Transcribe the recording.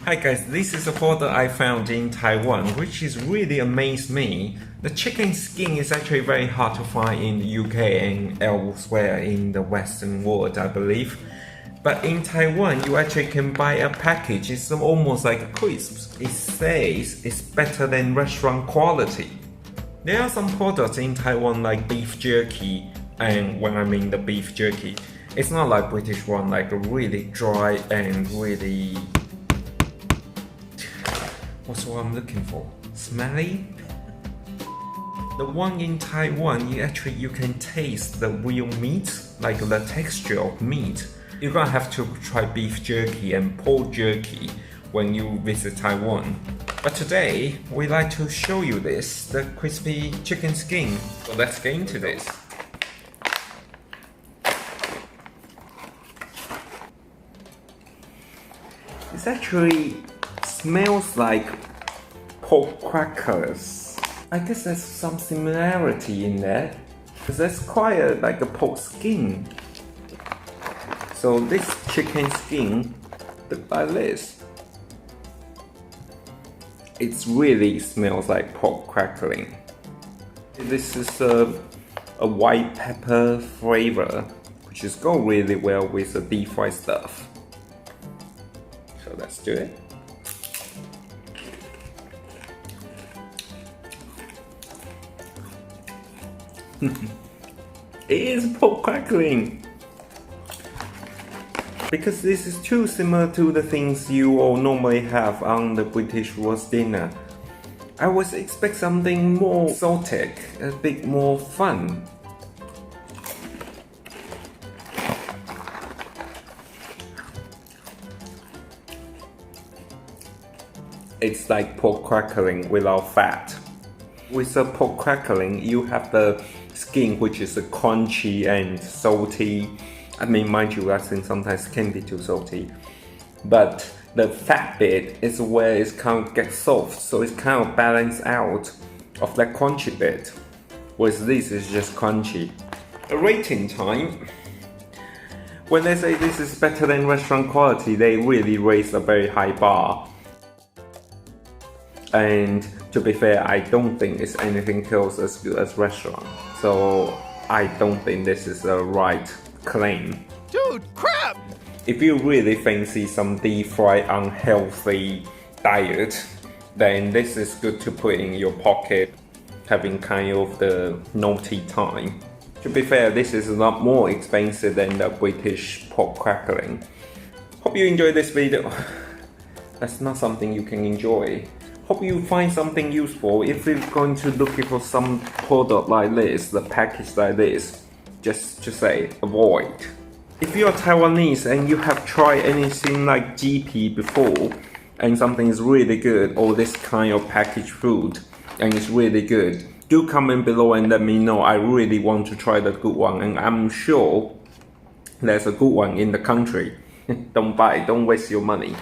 Hi guys, this is a photo I found in Taiwan which is really amazed me. The chicken skin is actually very hard to find in the UK and elsewhere in the Western world, I believe. But in Taiwan, you actually can buy a package. It's almost like a crisp. It says it's better than restaurant quality. There are some products in Taiwan like beef jerky, and when I mean the beef jerky, it's not like British one, like really dry and really... What's what I'm looking for? Smelly? The one in Taiwan, you can taste the real meat, like the texture of meat. You're gonna have to try beef jerky and pork jerky when you visit Taiwan. But today, we like to show you this, the crispy chicken skin. So let's get into this. It actually smells like pork crackers. I guess there's some similarity in there, because there's quite like a pork skin. So this chicken skin, look like this. It really smells like pork crackling. This is a white pepper flavor, which is go really well with the deep fried stuff. So let's do it. It is pork crackling. Because this is too similar to the things you all normally have on the British roast dinner. I was expect something more exotic, a bit more fun. It's like pork crackling without fat. With the pork crackling, you have the skin which is crunchy and salty. I mean, mind you, that thing sometimes can be too salty. But the fat bit is where it kind of gets soft, so it's kind of balanced out of that crunchy bit. Whereas this is just crunchy. A rating time. When they say this is better than restaurant quality, they really raise a very high bar. And to be fair, I don't think it's anything close as good as restaurant. So I don't think this is the right claim. Dude, crap! If you really fancy some deep fried unhealthy diet, then this is good to put in your pocket, having kind of the naughty time. To be fair, this is a lot more expensive than the British pork crackling. Hope you enjoyed this video. That's not something you can enjoy. Hope you find something useful. If you're going to look for some product like this, the package like this, just say avoid. If you're Taiwanese and you have tried anything like GP before and something is really good, or this kind of packaged food and it's really good, do comment below and let me know. I really want to try the good one, and I'm sure there's a good one in the country. Don't buy, don't waste your money.